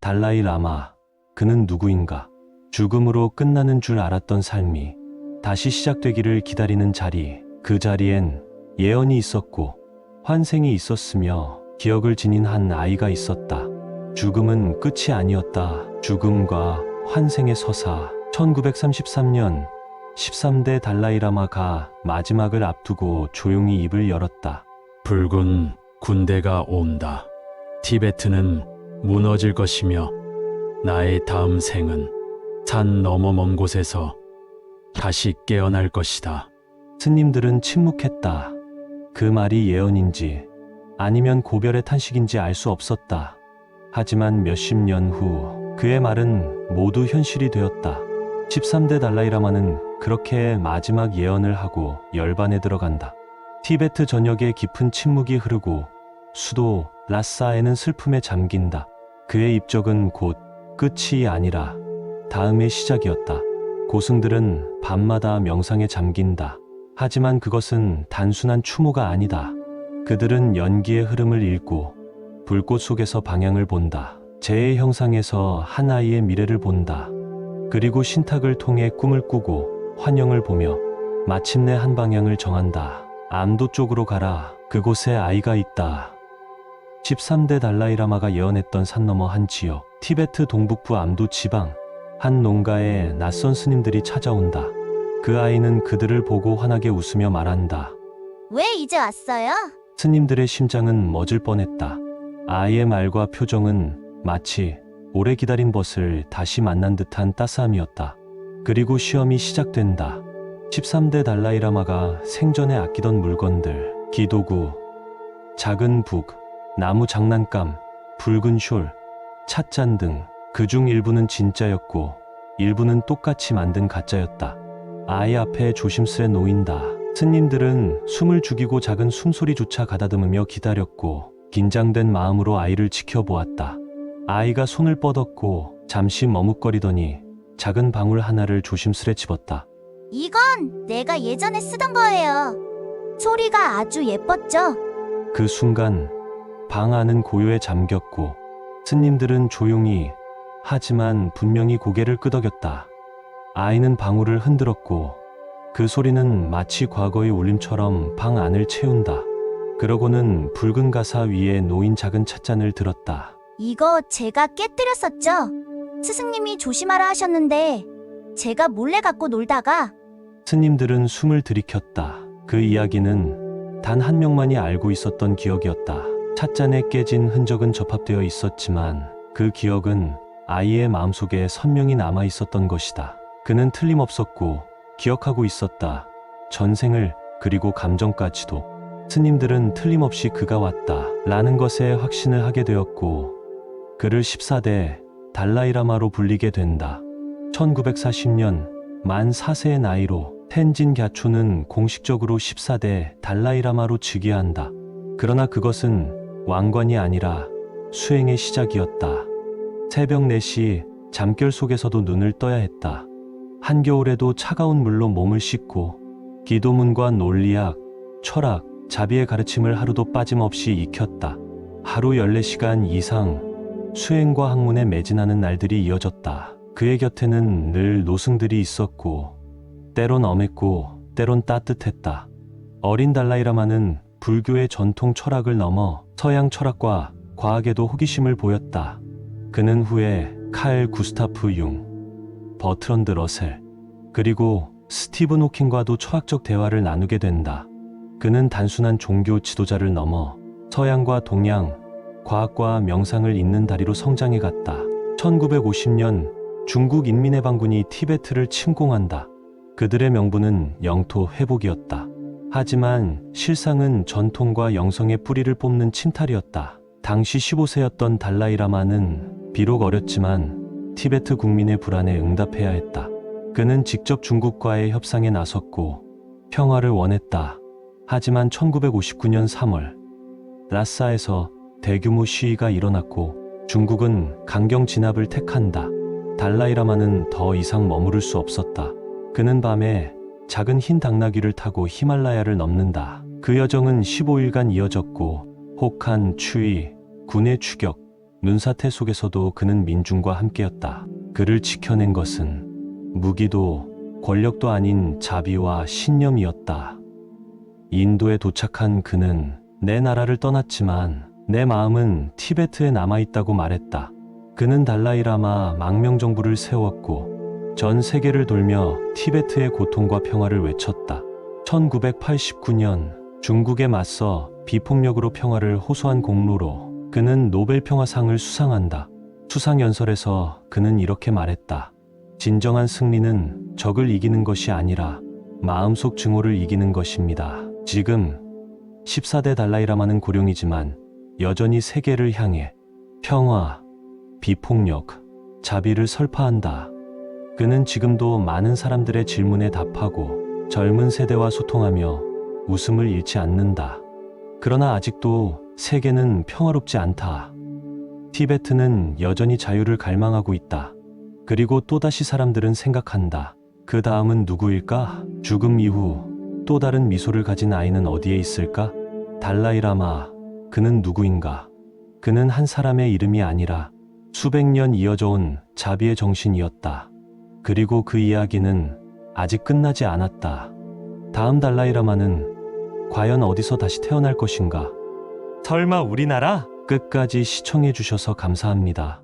달라이 라마, 그는 누구인가? 죽음으로 끝나는 줄 알았던 삶이 다시 시작되기를 기다리는 자리, 그 자리엔 예언이 있었고 환생이 있었으며 기억을 지닌 한 아이가 있었다. 죽음은 끝이 아니었다. 죽음과 환생의 서사. 1933년 13대 달라이라마가 마지막을 앞두고 조용히 입을 열었다. 붉은 군대가 온다. 티베트는 무너질 것이며 나의 다음 생은 산 너머 먼 곳에서 다시 깨어날 것이다. 스님들은 침묵했다. 그 말이 예언인지 아니면 고별의 탄식인지 알 수 없었다. 하지만 몇십 년 후 그의 말은 모두 현실이 되었다. 13대 달라이라마는 그렇게 마지막 예언을 하고 열반에 들어간다. 티베트 전역에 깊은 침묵이 흐르고 수도 라싸에는 슬픔에 잠긴다. 그의 입적은 곧 끝이 아니라 다음의 시작이었다. 고승들은 밤마다 명상에 잠긴다. 하지만 그것은 단순한 추모가 아니다. 그들은 연기의 흐름을 읽고 불꽃 속에서 방향을 본다. 재의 형상에서 한 아이의 미래를 본다. 그리고 신탁을 통해 꿈을 꾸고 환영을 보며 마침내 한 방향을 정한다. 암도 쪽으로 가라. 그곳에 아이가 있다. 13대 달라이라마가 예언했던 산 너머 한 지역, 티베트 동북부 암도 지방, 한 농가에 낯선 스님들이 찾아온다. 그 아이는 그들을 보고 환하게 웃으며 말한다. 왜 이제 왔어요? 스님들의 심장은 멎을 뻔했다. 아이의 말과 표정은 마치 오래 기다린 벗을 다시 만난 듯한 따스함이었다. 그리고 시험이 시작된다. 13대 달라이라마가 생전에 아끼던 물건들, 기도구, 작은 북, 나무 장난감, 붉은 숄, 찻잔 등 그중 일부는 진짜였고 일부는 똑같이 만든 가짜였다. 아이 앞에 조심스레 놓인다. 스님들은 숨을 죽이고 작은 숨소리조차 가다듬으며 기다렸고 긴장된 마음으로 아이를 지켜보았다. 아이가 손을 뻗었고 잠시 머뭇거리더니 작은 방울 하나를 조심스레 집었다. 이건 내가 예전에 쓰던 거예요. 소리가 아주 예뻤죠? 그 순간 방 안은 고요에 잠겼고 스님들은 조용히 하지만 분명히 고개를 끄덕였다. 아이는 방울을 흔들었고 그 소리는 마치 과거의 울림처럼 방 안을 채운다. 그러고는 붉은 가사 위에 놓인 작은 찻잔을 들었다. 이거 제가 깨뜨렸었죠? 스승님이 조심하라 하셨는데 제가 몰래 갖고 놀다가 스님들은 숨을 들이켰다. 그 이야기는 단 한 명만이 알고 있었던 기억이었다. 찻잔에 깨진 흔적은 접합되어 있었지만 그 기억은 아이의 마음속에 선명히 남아 있었던 것이다. 그는 틀림없었고 기억하고 있었다. 전생을 그리고 감정까지도. 스님들은 틀림없이 그가 왔다 라는 것에 확신을 하게 되었고 그를 14대 달라이라마로 불리게 된다. 1940년 만 4세의 나이로 텐진 갸초는 공식적으로 14대 달라이라마로 즉위한다. 그러나 그것은 왕관이 아니라 수행의 시작이었다. 새벽 4시 잠결 속에서도 눈을 떠야 했다. 한겨울에도 차가운 물로 몸을 씻고 기도문과 논리학, 철학, 자비의 가르침을 하루도 빠짐없이 익혔다. 하루 14시간 이상 수행과 학문에 매진하는 날들이 이어졌다. 그의 곁에는 늘 노승들이 있었고 때론 엄했고 때론 따뜻했다. 어린 달라이라마는 불교의 전통 철학을 넘어 서양 철학과 과학에도 호기심을 보였다. 그는 후에 칼 구스타프 융, 버트런드 러셀, 그리고 스티븐 호킹과도 철학적 대화를 나누게 된다. 그는 단순한 종교 지도자를 넘어 서양과 동양, 과학과 명상을 잇는 다리로 성장해 갔다. 1950년 중국 인민해방군이 티베트를 침공한다. 그들의 명분은 영토 회복이었다. 하지만 실상은 전통과 영성의 뿌리를 뽑는 침탈이었다. 당시 15세였던 달라이라마는 비록 어렸지만 티베트 국민의 불안에 응답해야 했다. 그는 직접 중국과의 협상에 나섰고 평화를 원했다. 하지만 1959년 3월 라싸에서 대규모 시위가 일어났고 중국은 강경 진압을 택한다. 달라이라마는 더 이상 머무를 수 없었다. 그는 밤에 작은 흰 당나귀를 타고 히말라야를 넘는다. 그 여정은 15일간 이어졌고 혹한, 추위, 군의 추격, 눈사태 속에서도 그는 민중과 함께였다. 그를 지켜낸 것은 무기도 권력도 아닌 자비와 신념이었다. 인도에 도착한 그는 내 나라를 떠났지만 내 마음은 티베트에 남아있다고 말했다. 그는 달라이라마 망명정부를 세웠고 전 세계를 돌며 티베트의 고통과 평화를 외쳤다. 1989년 중국에 맞서 비폭력으로 평화를 호소한 공로로 그는 노벨 평화상을 수상한다. 수상연설에서 그는 이렇게 말했다. 진정한 승리는 적을 이기는 것이 아니라 마음속 증오를 이기는 것입니다. 지금 14대 달라이라마는 고령이지만 여전히 세계를 향해 평화, 비폭력, 자비를 설파한다. 그는 지금도 많은 사람들의 질문에 답하고 젊은 세대와 소통하며 웃음을 잃지 않는다. 그러나 아직도 세계는 평화롭지 않다. 티베트는 여전히 자유를 갈망하고 있다. 그리고 또다시 사람들은 생각한다. 그 다음은 누구일까? 죽음 이후 또 다른 미소를 가진 아이는 어디에 있을까? 달라이라마, 그는 누구인가? 그는 한 사람의 이름이 아니라 수백 년 이어져 온 자비의 정신이었다. 그리고 그 이야기는 아직 끝나지 않았다. 다음 달라이라마는 과연 어디서 다시 태어날 것인가? 설마 우리나라? 끝까지 시청해 주셔서 감사합니다.